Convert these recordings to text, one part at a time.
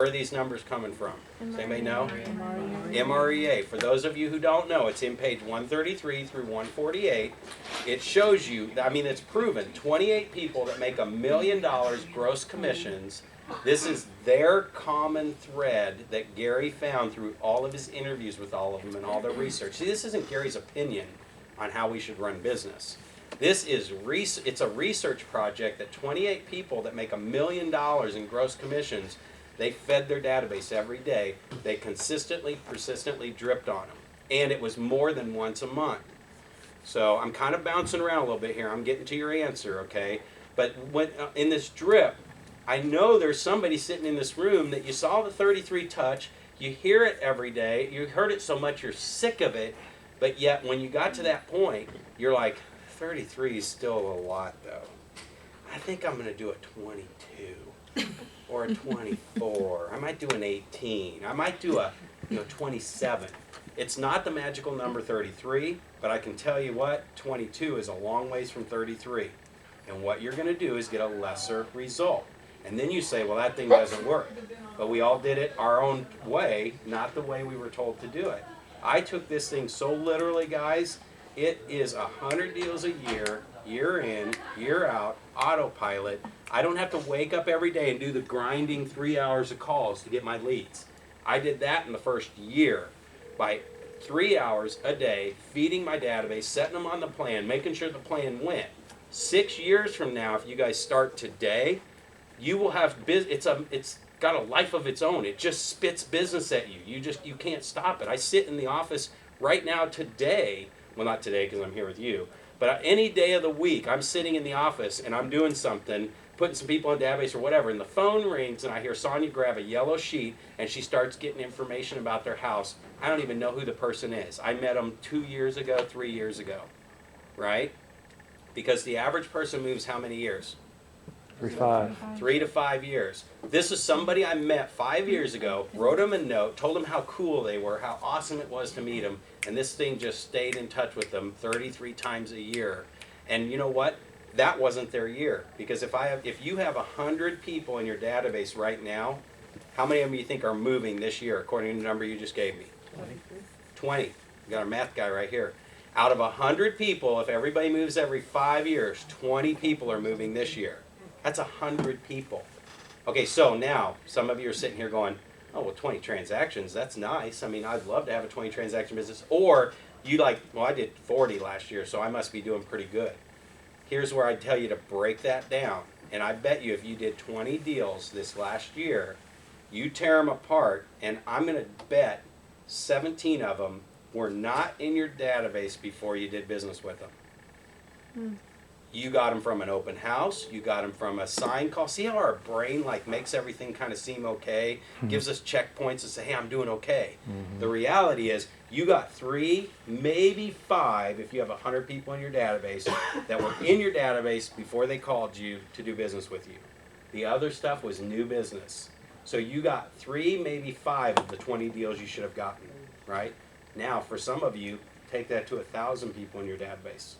Where are these numbers coming from? Does anybody know? MREA. For those of you who don't know, it's in page 133 through 148. It shows you, I mean, it's proven, 28 people that make $1 million gross commissions. This is their common thread that Gary found through all of his interviews with all of them and all their research. See, this isn't Gary's opinion on how we should run business. This is it's a research project that 28 people that make $1 million in gross commissions, they fed their database every day. They consistently, persistently dripped on them. And it was more than once a month. So I'm kind of bouncing around a little bit here. I'm getting to your answer, okay? But when, in this drip, I know there's somebody sitting in this room that you saw the 33 touch, you hear it every day, you heard it so much you're sick of it, but yet when you got to that point, you're like, 33 is still a lot though. I think I'm going to do a 22. Or a 24. I might do an 18. I might do a 27. It's not the magical number 33, but I can tell you what, 22 is a long ways from 33. And what you're going to do is get a lesser result. And then you say, well, that thing doesn't work. But we all did it our own way, not the way we were told to do it. I took this thing so literally, guys. It is 100 deals a year, year in, year out, autopilot. I don't have to wake up every day and do the grinding 3 hours of calls to get my leads. I did that in the first year by 3 hours a day, feeding my database, setting them on the plan, making sure the plan went. 6 years from now, if you guys start today, you will have it's got a life of its own. It just spits business at you. You can't stop it. I sit in the office right now today. Well, not today because I'm here with you, but any day of the week, I'm sitting in the office and I'm doing something, putting some people in the database or whatever, and the phone rings and I hear Sonia grab a yellow sheet and she starts getting information about their house. I don't even know who the person is. I met them 2 years ago, 3 years ago, right? Because the average person moves how many years? 3 to 5 years. This is somebody I met 5 years ago, wrote them a note, told them how cool they were, how awesome it was to meet them, and this thing just stayed in touch with them 33 times a year. And you know what? That wasn't their year. Because if you have 100 people in your database right now, how many of them you think are moving this year, according to the number you just gave me? 20. We got our math guy right here. Out of 100 people, if everybody moves every 5 years, 20 people are moving this year. That's 100 people. Okay, so now, some of you are sitting here going, oh, well, 20 transactions, that's nice. I mean, I'd love to have a 20 transaction business. Or you like, well, I did 40 last year, so I must be doing pretty good. Here's where I tell you to break that down. And I bet you if you did 20 deals this last year, you tear them apart, and I'm going to bet 17 of them were not in your database before you did business with them. You got them from an open house. You got them from a sign call. See how our brain makes everything kind of seem okay, gives us checkpoints and say, hey, I'm doing okay. The reality is you got 3, maybe 5, if you have 100 people in your database that were in your database before they called you to do business with you. The other stuff was new business. So you got 3, maybe 5 of the 20 deals you should have gotten, right? Now, for some of you, take that to 1,000 people in your database.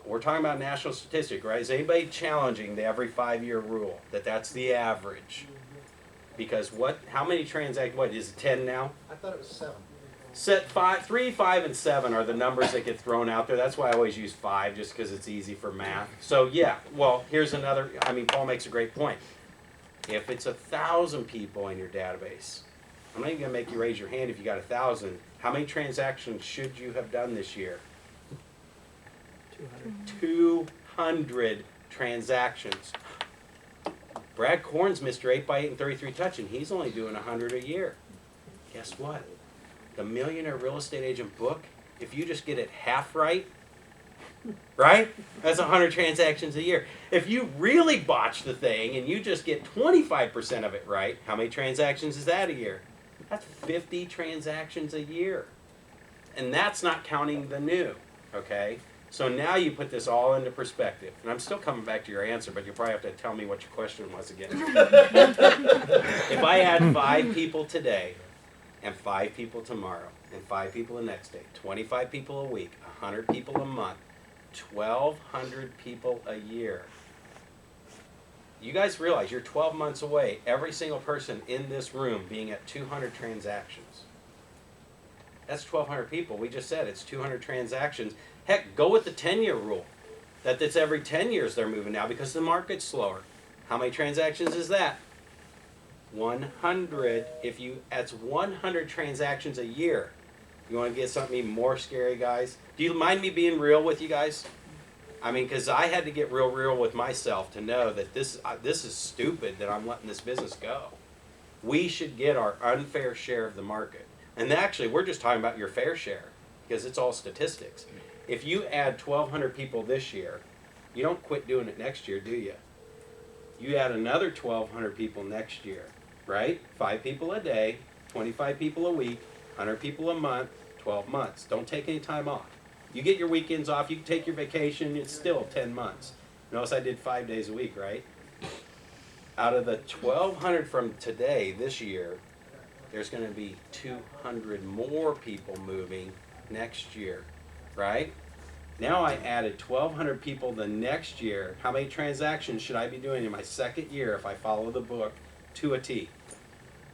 We're talking about national statistic, right? Is anybody challenging the every 5-year rule, that's the average? Because how many transactions, what, is it 10 now? I thought it was 7. 3, 5, and 7 are the numbers that get thrown out there. That's why I always use 5, just because it's easy for math. So yeah, well, here's another, Paul makes a great point. If it's 1,000 people in your database, I'm not even going to make you raise your hand if you got 1,000. How many transactions should you have done this year? 200 transactions. Brad Korn's Mr. 8x8 and 33 touch, and he's only doing 100 a year. Guess what? The Millionaire Real Estate Agent book, if you just get it half right, that's 100 transactions a year. If you really botch the thing and you just get 25% of it right, how many transactions is that a year? That's 50 transactions a year. And that's not counting the new, okay? So now you put this all into perspective. And I'm still coming back to your answer, but you'll probably have to tell me what your question was again. If I had 5 people today, and 5 people tomorrow, and 5 people the next day, 25 people a week, 100 people a month, 1,200 people a year. You guys realize you're 12 months away, every single person in this room being at 200 transactions. That's 1,200 people. We just said it's 200 transactions. Heck, go with the 10-year rule. That's every 10 years they're moving now because the market's slower. How many transactions is that? 100. That's 100 transactions a year. You want to get something even more scary, guys? Do you mind me being real with you guys? I mean, because I had to get real with myself to know that this is stupid that I'm letting this business go. We should get our unfair share of the market. And actually, we're just talking about your fair share because it's all statistics. If you add 1,200 people this year, you don't quit doing it next year, do you? You add another 1,200 people next year, right? 5 people a day, 25 people a week, 100 people a month, 12 months. Don't take any time off. You get your weekends off, you can take your vacation, it's still 10 months. Notice I did 5 days a week, right? Out of the 1,200 from today, this year, there's going to be 200 more people moving next year, right? Now I added 1,200 people the next year. How many transactions should I be doing in my second year if I follow the book to a T?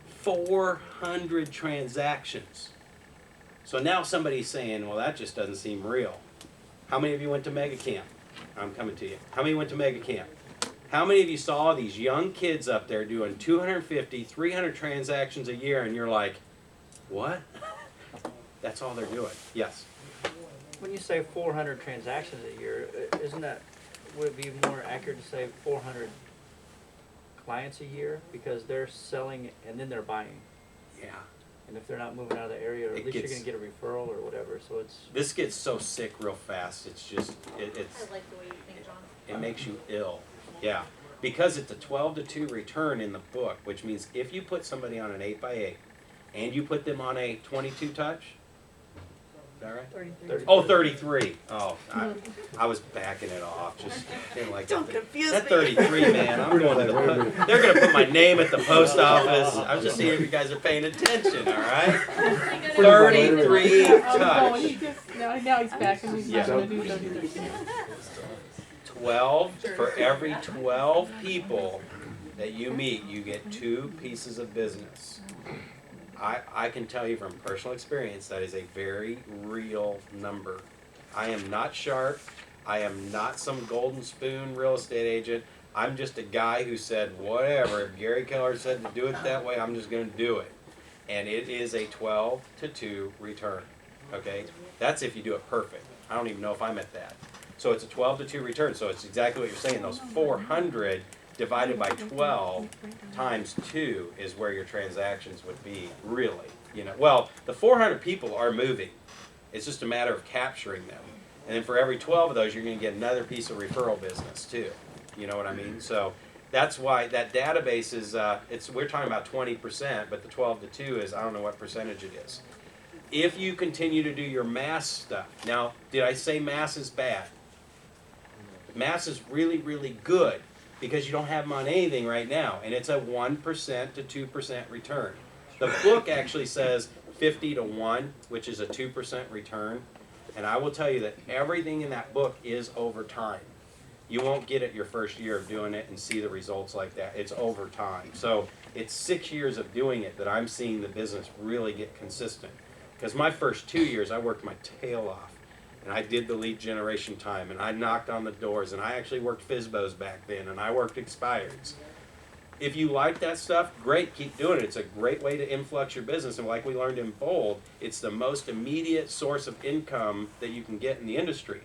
400 transactions. So now somebody's saying, well, that just doesn't seem real. How many of you went to Mega Camp? I'm coming to you. How many went to Mega Camp? How many of you saw these young kids up there doing 250, 300 transactions a year, and you're like, what? That's all they're doing. Yes? When you say 400 transactions a year, would it be more accurate to say 400 clients a year? Because they're selling and then they're buying. Yeah. And if they're not moving out of the area, or at least you're going to get a referral or whatever. So it's. This gets so sick real fast. It's just, it's. I like the way you think, John. It makes you ill. Yeah. Because it's a 12-2 return in the book, which means if you put somebody on an 8x8 and you put them on a 22 touch, is that right? 33. Oh, 33. Oh, I was backing it off. Just didn't like Don't that. confuse That me. 33, man. I'm going to the they're going to put my name at the post office. I'm just seeing if you guys are paying attention, all right? 33 touch. Now he's back and he's Yeah. not going to do 33. 12, for every 12 people that you meet, you get 2 pieces of business. I can tell you from personal experience that is a very real number. I am not sharp. I am not some golden spoon real estate agent. I'm just a guy who said, whatever, if Gary Keller said to do it that way, I'm just going to do it. And it is a 12-2 return. Okay? That's if you do it perfect. I don't even know if I'm at that. So it's a 12-2 return. So it's exactly what you're saying. Those 400 divided by 12 times 2 is where your transactions would be, really. You know, well, the 400 people are moving. It's just a matter of capturing them. And then for every 12 of those, you're going to get another piece of referral business too. You know what I mean? So that's why that database is, we're talking about 20%, but the 12-2 is, I don't know what percentage it is. If you continue to do your mass stuff, now, did I say mass is bad? Mass is really, really good because you don't have them on anything right now, and it's a 1% to 2% return. The book actually says 50 to 1, which is a 2% return, and I will tell you that everything in that book is over time. You won't get it your first year of doing it and see the results like that. It's over time. So it's 6 years of doing it that I'm seeing the business really get consistent. Because my first 2 years, I worked my tail off. And I did the lead generation time, and I knocked on the doors, and I actually worked FSBOs back then, and I worked expireds. If you like that stuff, great, keep doing it. It's a great way to influx your business, and like we learned in Bold, it's the most immediate source of income that you can get in the industry.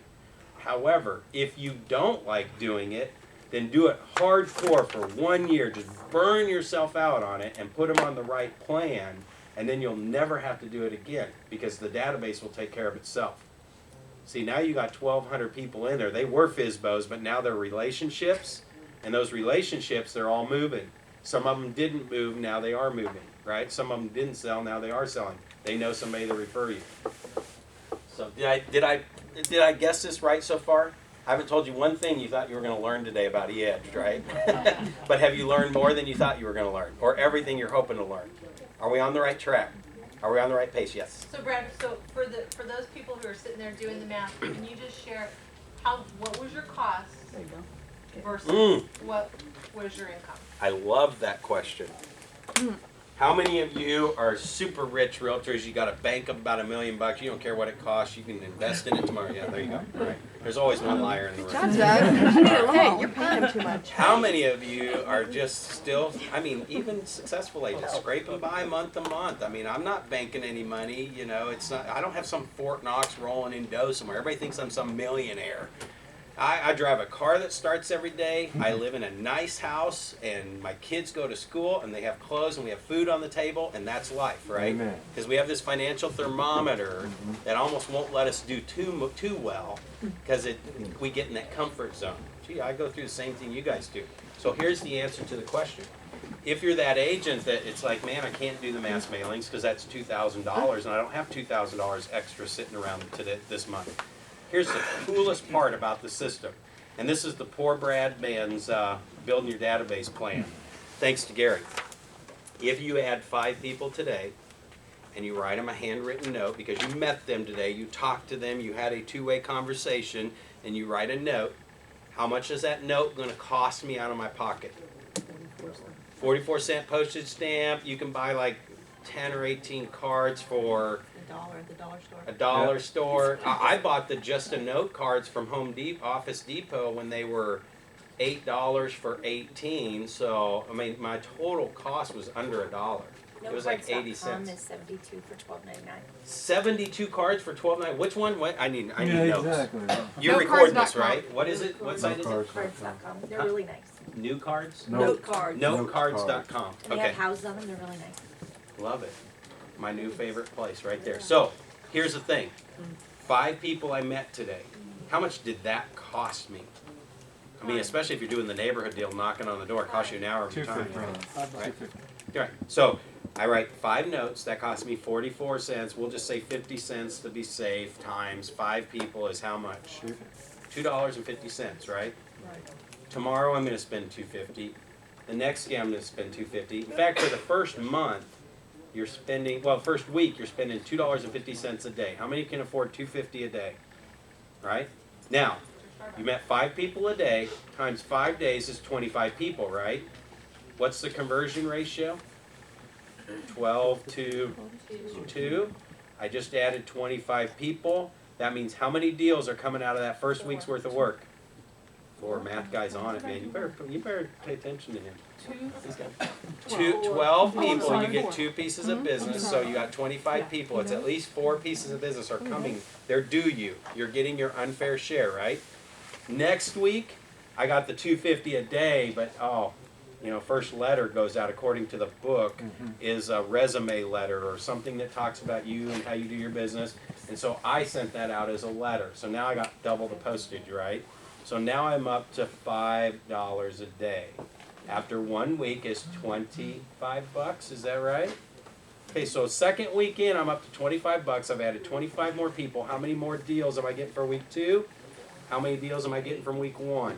However, if you don't like doing it, then do it hardcore for 1 year. Just burn yourself out on it and put them on the right plan, and then you'll never have to do it again because the database will take care of itself. See, now you got 1,200 people in there. They were FSBOs, but now they're relationships. And those relationships, they're all moving. Some of them didn't move, now they are moving, right? Some of them didn't sell, now they are selling. They know somebody to refer you. So did I guess this right so far? I haven't told you one thing you thought you were going to learn today about E-Edge, right? But have you learned more than you thought you were going to learn? Or everything you're hoping to learn? Are we on the right track? Are we on the right pace? Yes. So Brad, for those people who are sitting there doing the math, can you just share what was your cost? There you go. versus what is your income? I love that question. How many of you are super rich realtors? You got a bank of about $1 million. You don't care what it costs. You can invest in it tomorrow. Yeah, there you go. All right. There's always one liar in the room. Hey, you're paying him too much. How many of you are just still, I mean, even successful agents, scraping by month to month? I mean, I'm not banking any money, you know, it's not, I don't have some Fort Knox rolling in dough somewhere. Everybody thinks I'm some millionaire. I drive a car that starts every day. I live in a nice house, and my kids go to school, and they have clothes, and we have food on the table, and that's life, right? Because we have this financial thermometer that almost won't let us do too well, because we get in that comfort zone. Gee, I go through the same thing you guys do. So here's the answer to the question. If you're that agent that it's like, man, I can't do the mass mailings because that's $2,000, and I don't have $2,000 extra sitting around this month. Here's the coolest part about the system. And this is the poor Brad man's building your database plan. Thanks to Gary. If you add 5 people today, and you write them a handwritten note because you met them today, you talked to them, you had a two-way conversation, and you write a note, how much is that note going to cost me out of my pocket? 44-cent postage stamp. You can buy like 10 or 18 cards for $1 at the dollar store. a dollar store. I bought the Just a Note cards from Office Depot when they were $8 for 18. So I mean, my total cost was under $1. It was like 80 cents. Is 72 for $12.99. 72 cards for $12.99. Which one? What? I need Yeah, notes. exactly. You're recording this, right? What is it? What site is it? Notecards.com. They're really nice. New cards? Note cards. Notecards.com. And they Okay. have houses on them. They're really nice. Love it. My new favorite place right there. So, here's the thing. 5 people I met today. How much did that cost me? I mean, especially if you're doing the neighborhood deal, knocking on the door, it costs you an hour of your time. Right? Right. So, I write 5 notes. That cost me 44 cents. We'll just say 50 cents to be safe. Times 5 people is how much? $2.50, right? Tomorrow I'm going to spend $2.50. The next day I'm going to spend $2.50. In fact, for the first month, you're spending, well, first week you're spending $2.50 a day. How many can afford $2.50 a day? Right? Now, you met 5 people a day times 5 days is 25 people, right? What's the conversion ratio? 12 to 2. I just added 25 people. That means how many deals are coming out of that first week's worth of work? 4 math guys on it, man. You better pay attention to him. 12 people, you get 2 pieces of business, so you got 25 people. It's at least 4 pieces of business are coming. They're due you. You're getting your unfair share, right? Next week, I got the $2.50 a day, but first letter goes out according to the book is a resume letter or something that talks about you and how you do your business. And so I sent that out as a letter. So now I got double the postage, right? So now I'm up to $5 a day. After 1 week is $25, is that right? Okay, so second week in, I'm up to $25. I've added 25 more people. How many more deals am I getting for week 2? How many deals am I getting from week 1?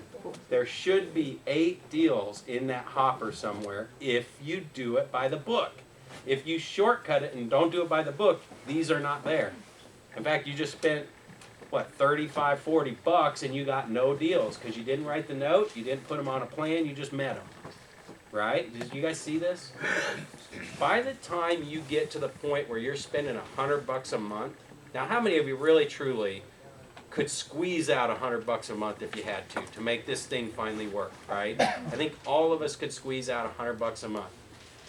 There should be 8 deals in that hopper somewhere if you do it by the book. If you shortcut it and don't do it by the book, these are not there. In fact, you just spent, $35, $40 and you got no deals because you didn't write the note, you didn't put them on a plan, you just met them. Right? Did you guys see this? By the time you get to the point where you're spending $100 a month, now how many of you really truly could squeeze out $100 a month if you had to make this thing finally work, right? I think all of us could squeeze out $100 a month.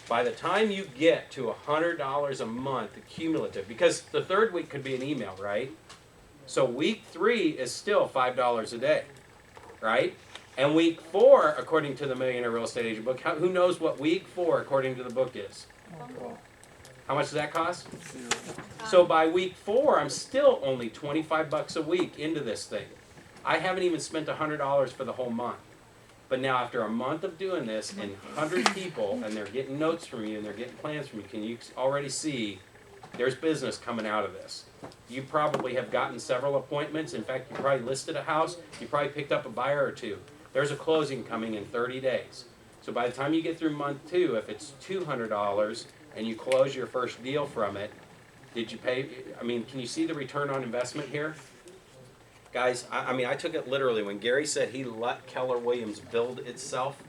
By the time you get to $100 a month cumulative, because the third week could be an email, right? So week 3 is still $5 a day, right? And week 4, according to the Millionaire Real Estate Agent book, who knows what week 4, according to the book, is? How much does that cost? So by week 4, I'm still only $25 a week into this thing. I haven't even spent $100 for the whole month. But now after a month of doing this and 100 people, and they're getting notes from you and they're getting plans from you, can you already see there's business coming out of this? You probably have gotten several appointments. In fact, you probably listed a house. You probably picked up a buyer or 2. There's a closing coming in 30 days. So by the time you get through month 2, if it's $200 and you close your first deal from it, did you pay? I mean, can you see the return on investment here? Guys, I mean, I took it literally when Gary said he let Keller Williams build itself.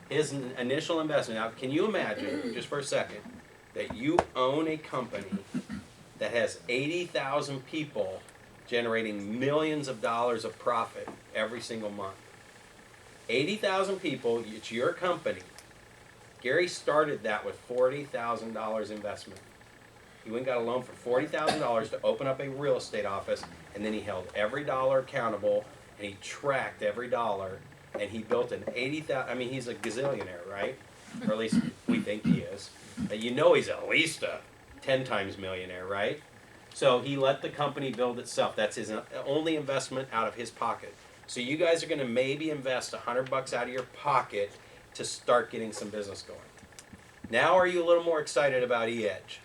His initial investment. Now, can you imagine, just for a second, that you own a company that has 80,000 people generating millions of dollars of profit every single month? 80,000 people, it's your company. Gary started that with $40,000 investment. He went and got a loan for $40,000 to open up a real estate office, and then he held every dollar accountable, and he tracked every dollar, and he built an 80,000, I mean, he's a gazillionaire, right? Or at least we think he is. And you know he's at least a 10 times millionaire, right? So he let the company build itself. That's his only investment out of his pocket. So you guys are going to maybe invest $100 out of your pocket to start getting some business going. Now are you a little more excited about eEdge?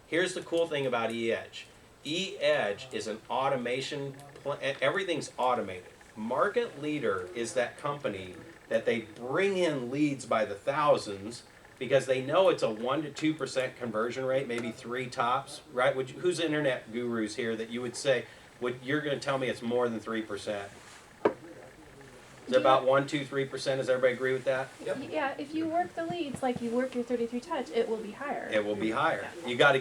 Here's the cool thing about eEdge. eEdge is an automation, everything's automated. Market Leader is that company that they bring in leads by the thousands because they know it's a 1% to 2% conversion rate, maybe 3 tops, right? Who's internet gurus here that you would say, you're going to tell me it's more than 3%? Is it about 1%, 2%, 3%? Does everybody agree with that? Yeah, if you work the leads like you work your 33 touch, it will be higher. It will be higher. You got to